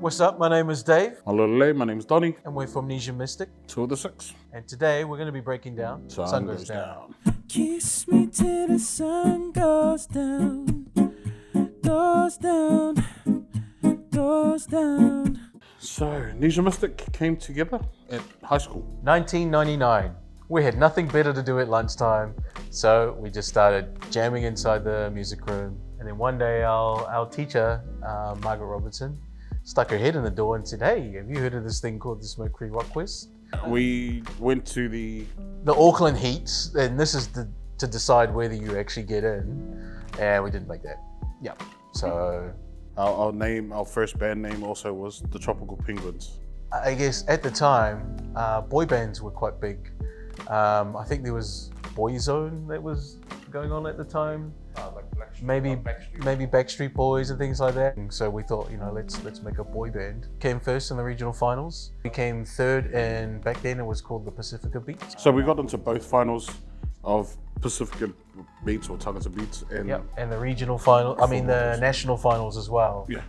What's up? My name is Dave. Hello, my name's Donnie. And we're from Nesian Mystik. 2 of the 6. And today we're going to be breaking down Sun Goes Down. Kiss me till the sun goes down, goes down, goes down. So, Nesian Mystik came together at high school. 1999. We had nothing better to do at lunchtime, so we just started jamming inside the music room. And then one day our teacher, Margaret Robertson, stuck her head in the door and said, "Hey, have you heard of this thing called the Smoke Free Rock Quest?" We went to the Auckland Heats, and this is to decide whether you actually get in, and we didn't make that. Yeah, so our first band name also was the Tropical Penguins. I guess at the time, boy bands were quite big. I think there was Boyzone that was going on at the time. Maybe Backstreet Boys and things like that. And so we thought, let's make a boy band. Came first in the regional finals. We came third, and back then it was called the Pacifica Beats. So we got into both finals of Pacifica Beats or Tangata Beats. And the regional final. I mean the national finals as well. Yeah.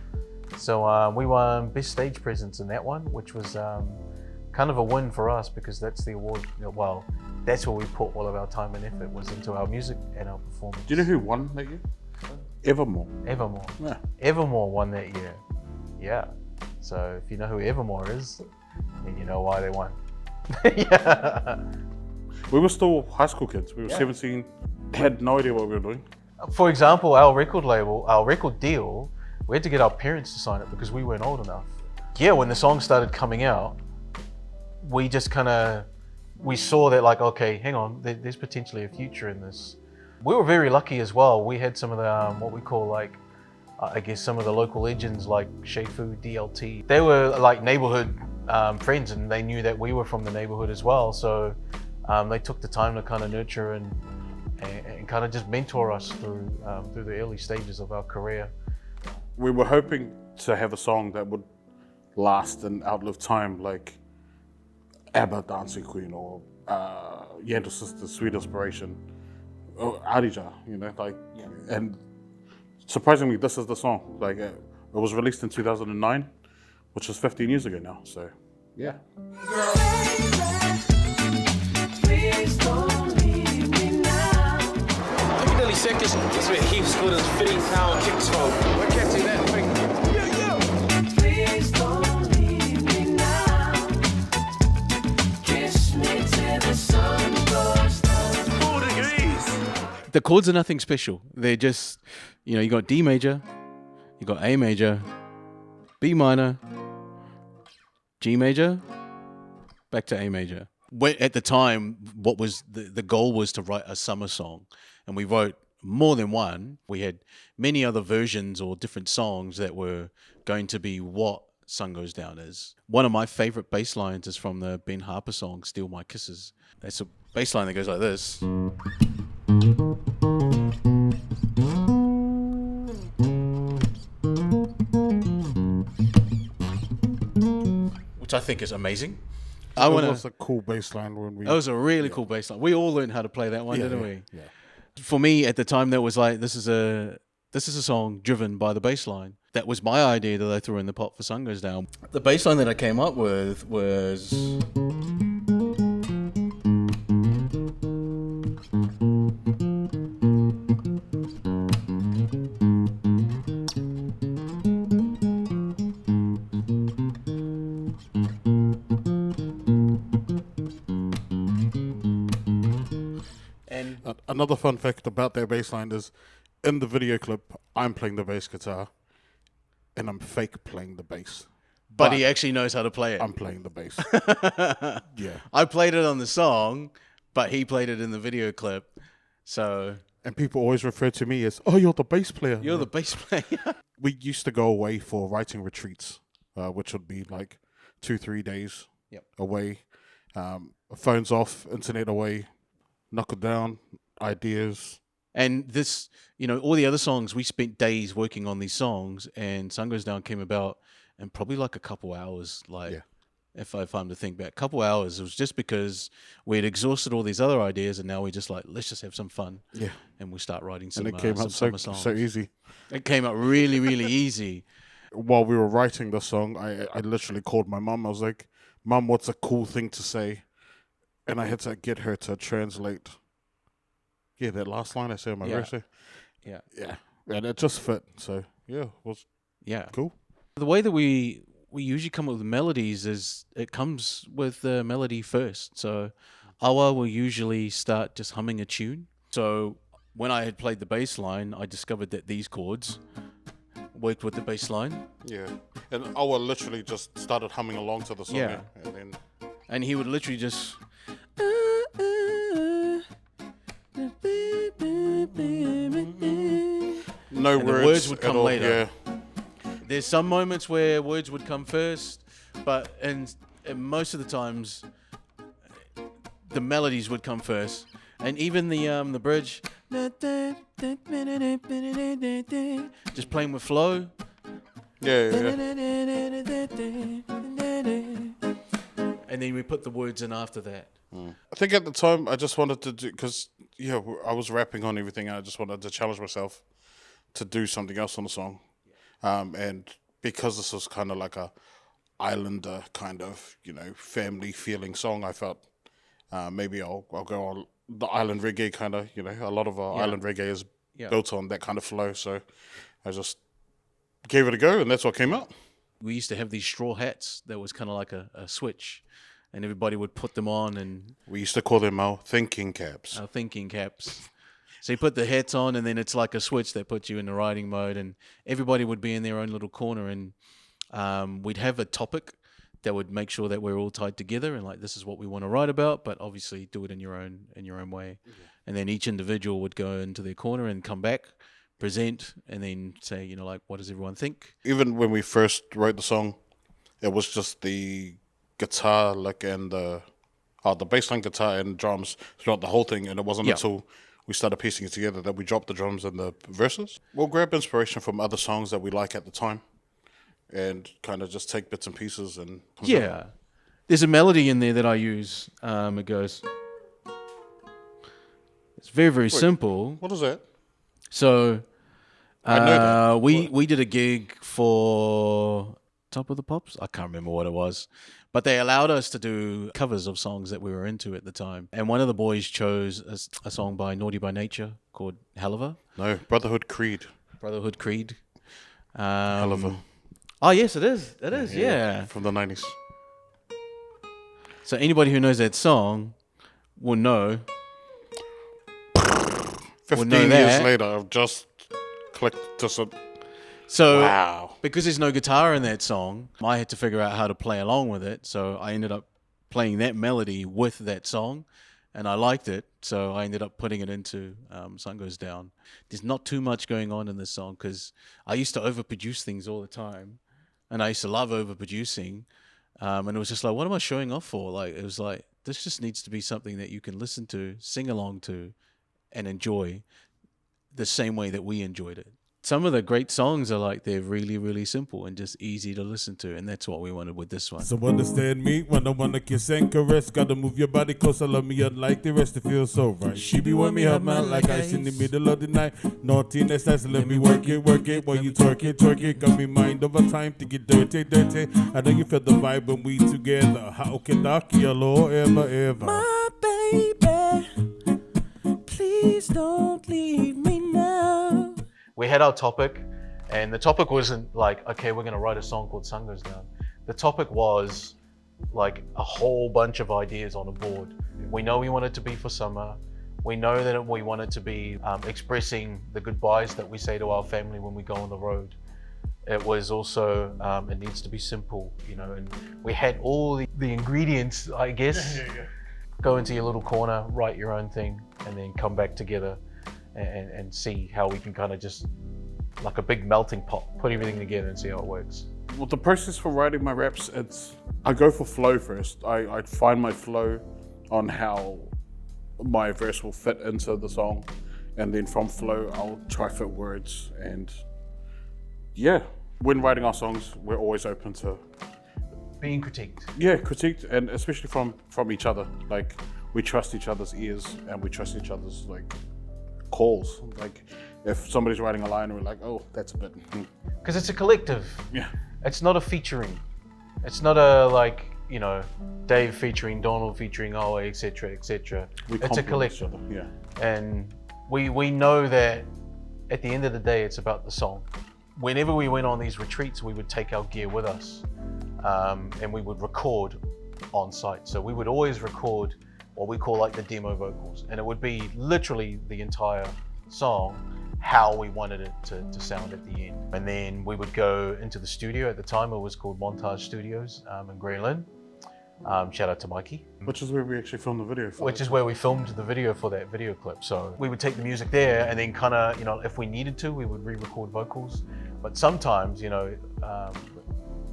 So we won best stage presence in that one, which was kind of a win for us because that's the award. Well, that's where we put all of our time and effort was into our music and our performance. Do you know who won that year? Evermore. Yeah. Evermore won that year. Yeah. So if you know who Evermore is, then you know why they won. Yeah. We were still high school kids. We were 17, had no idea what we were doing. For example, our record label, our record deal, we had to get our parents to sign it because we weren't old enough. Yeah, when the song started coming out, we just we saw that like, okay, hang on, there's potentially a future in this. We were very lucky as well. We had some of the, what we call like, I guess some of the local legends like Shefu, DLT. They were like neighborhood friends, and they knew that we were from the neighborhood as well. So they took the time to kind of nurture and kind of just mentor us through the early stages of our career. We were hoping to have a song that would last and outlive time, like ABBA, Dancing Queen, or Yandel Sisters, Sweet Inspiration, or Arija, and surprisingly, this is the song. Like, it was released in 2009, which is 15 years ago now, so, yeah. Please don't leave me now. Look at Nelly Seconds. That's where he scored his 15-pound kicks from. We're catching that thing. Please don't leave me now. Kiss me till the sun goes down. 4 degrees. The chords are nothing special. They're just, you got D major, you got A major, B minor, G major, back to A major. At the time, what was the goal was to write a summer song, and we wrote more than one. We had many other versions or different songs that were going to be what Sun Goes Down is. One of my favorite bass lines is from the Ben Harper song, Steal My Kisses. That's a bass line that goes like this. Which I think is amazing. It was a cool bass line when we... That was a really cool bass line. We all learned how to play that one, didn't we? Yeah. For me, at the time, that was like, this is a song driven by the bass line. That was my idea that I threw in the pot for Sun Goes Down. The bass line that I came up with was... Another fun fact about that bass line is, in the video clip, I'm playing the bass guitar, and I'm fake playing the bass. But he actually knows how to play it. I'm playing the bass. Yeah. I played it on the song, but he played it in the video clip. So... And people always refer to me as, "Oh, you're the bass player." You're the bass player. We used to go away for writing retreats, which would be like 2-3 days away. Phones off, internet away, knuckle down, ideas. And this, all the other songs, we spent days working on these songs, and Sun Goes Down came about in probably like a couple hours, if I'm to think back, a couple hours. It was just because we had exhausted all these other ideas, and now we're just like, let's just have some fun. Yeah. And we start writing some, and it came out summer songs. So easy. It came out really, really easy. while we were writing the song, I literally called my mum. I was like, "Mum, what's a cool thing to say?" And I had to get her to translate. Yeah, that last line I said in my verse. Yeah. Yeah, and it just fit. So yeah, it was Yeah. cool. The way that we usually come up with melodies is it comes with the melody first. So Awa will usually start just humming a tune. So when I had played the bass line, I discovered that these chords worked with the bass line. Yeah, and Awa literally just started humming along to the song. Yeah. And then And he would literally just no And the words. words would at come all. later. Yeah, There's some moments where words would come first, but and most of the times the melodies would come first, and even the bridge, just playing with flow. yeah. And then we put the words in after that. I think at the time I just wanted to do, because I was rapping on everything, and I just wanted to challenge myself to do something else on the song. And because this was kind of like a islander kind of family feeling song, I felt maybe I'll go on the island reggae kind of. A lot of our island reggae is built on that kind of flow, so I just gave it a go, and that's what came out. We used to have these straw hats that was kind of like a switch, and everybody would put them on, and We used to call them our thinking caps. our thinking caps. So you put the hats on, and then it's like a switch that puts you in the writing mode, and everybody would be in their own little corner, and we'd have a topic that would make sure that we're all tied together, and like this is what we want to write about, but obviously do it in your own way. And then each individual would go into their corner and come back, present, and then say, like, what does everyone think? Even when we first wrote the song, it was just the guitar and the bassline guitar and drums throughout the whole thing, and it wasn't until we started piecing it together that we dropped the drums and the verses. We'll grab inspiration from other songs that we like at the time and kind of just take bits and pieces and Yeah. There's a melody in there that I use. It goes, it's very, very simple. What is that? So I know that. we did a gig for Top of the Pops. I can't remember what it was, but they allowed us to do covers of songs that we were into at the time. And one of the boys chose a song by Naughty by Nature called Helliver, No, Brotherhood Creed. Brotherhood Creed. Helliver. Oh yes, it is. It is. Yeah. From the 90s. So anybody who knows that song will know. 15 know years that. later, I've just clicked to some... So Wow. because there's no guitar in that song, I had to figure out how to play along with it. So I ended up playing that melody with that song, and I liked it. So I ended up putting it into Sun Goes Down. There's not too much going on in this song because I used to overproduce things all the time, and I used to love overproducing. And it was just like, what am I showing off for? Like, it was like, this just needs to be something that you can listen to, sing along to, and enjoy the same way that we enjoyed it. Some of the great songs are like, they're really, really simple and just easy to listen to. And that's what we wanted with this one. So understand me when I wanna kiss and caress. Gotta move your body closer, love me unlike the rest. It feels so right. She be with me, her man like ice in the middle of the night. Naughtiness, that's let me work it while you twerk it. Got me mind over time to get dirty. I know you feel the vibe when we together. How can I yellow ever? My baby, please don't leave me now. We had our topic, and the topic wasn't like, okay, we're gonna write a song called Sun Goes Down. The topic was like a whole bunch of ideas on a board. We know we want it to be for summer. We know that we want it to be expressing the goodbyes that we say to our family when we go on the road. It was also, it needs to be simple, and we had all the ingredients, I guess. Go into your little corner, write your own thing, and then come back together and see how we can kind of just, like a big melting pot, put everything together and see how it works. Well, the process for writing my raps, I go for flow first. I find my flow on how my verse will fit into the song, and then from flow, I'll try fit words. And yeah, when writing our songs, we're always open to Being critiqued. critiqued, and especially from each other. Like, we trust each other's ears and we trust each other's calls. Like, if somebody's writing a line and we're like, oh, that's a bit. Because it's a collective. Yeah. It's not a featuring. It's not a like, you know, Dave featuring Donald featuring Owe, etc., etc. We It's a complement each collective. other, yeah. And we know that at the end of the day, it's about the song. Whenever we went on these retreats, we would take our gear with us, and we would record on site. So we would always record what we call like the demo vocals, and it would be literally the entire song, how we wanted it to sound at the end. And then we would go into the studio. At the time, it was called Montage Studios in Grey Lynn. Shout out to Mikey. Which is where we actually filmed the video for. Which is where we filmed the video for that video clip. So we would take the music there and then kind of, you know, if we needed to, we would re-record vocals. But sometimes, you know,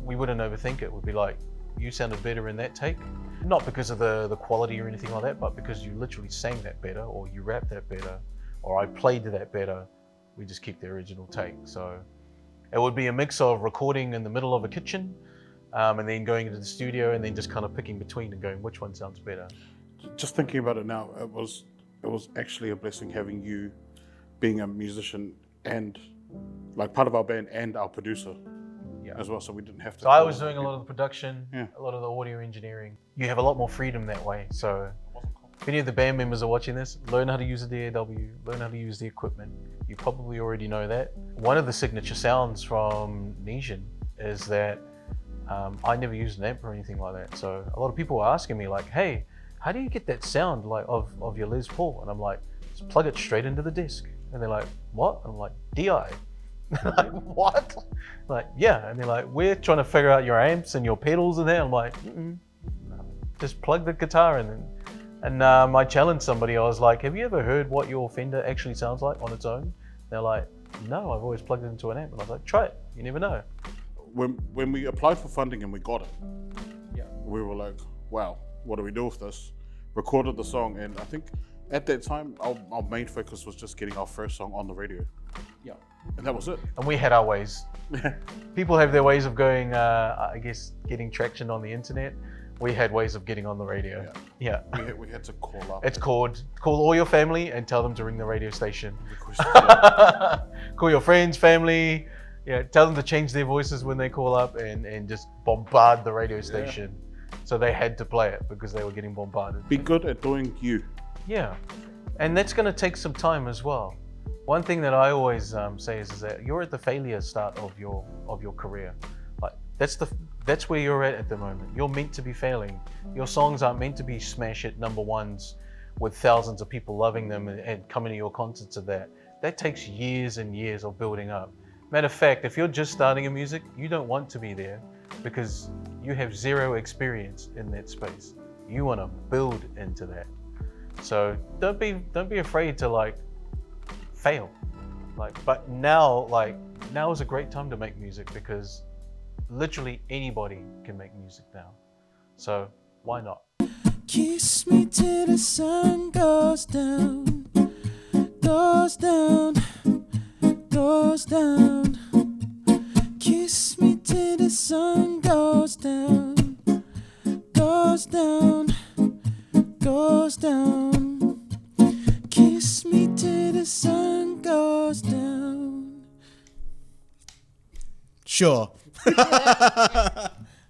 we wouldn't overthink it. We'd be like, you sounded better in that take. Not because of the quality or anything like that, but because you literally sang that better, or you rapped that better, or I played that better. We just keep the original take. So it would be a mix of recording in the middle of a kitchen, and then going into the studio and then just kind of picking between and going, which one sounds better? Just thinking about it now, it was actually a blessing having you being a musician and like part of our band and our producer as well, so we didn't have to. So I was doing a lot of the production, Yeah. a lot of the audio engineering. You have a lot more freedom that way. So if any of the band members are watching this, learn how to use the DAW, learn how to use the equipment. You probably already know that. One of the signature sounds from Nesian is that I never used an amp or anything like that. So a lot of people are asking me like, hey, how do you get that sound like of your Les Paul? And I'm like, just plug it straight into the disc. And they're like, what? I'm like, DI. Like, what? Like, yeah. And they're like, we're trying to figure out your amps and your pedals and that. I'm like, just plug the guitar in. And I challenged somebody. I was like, have you ever heard what your Fender actually sounds like on its own? They're like, no, I've always plugged it into an amp. And I was like, try it. You never know. When we applied for funding and we got it, Yeah. we were like, wow, what do we do with this? Recorded the song, and I think at that time, our main focus was just getting our first song on the radio. Yeah. And that was it. And we had our ways. People have their ways of going, I guess, getting traction on the internet. We had ways of getting on the radio. Yeah. We had to call up. It's call all your family and tell them to ring the radio station. Call your friends, family. Yeah, tell them to change their voices when they call up and just bombard the radio station. So they had to play it because they were getting bombarded. Be good at doing you. Yeah, and that's going to take some time as well. One thing that I always say is that you're at the failure start of your career. Like that's where you're at the moment. You're meant to be failing. Your songs aren't meant to be smash hit number ones with thousands of people loving them and coming to your concerts of that. That takes years and years of building up. Matter of fact, if you're just starting in music, you don't want to be there because you have zero experience in that space. You want to build into that. So don't be afraid to like fail. But now is a great time to make music because literally anybody can make music now. So why not? Kiss me till the sun goes down, goes down, goes down. Kiss me till the sun goes down, goes down, goes down. Kiss me till the sun goes down. Sure.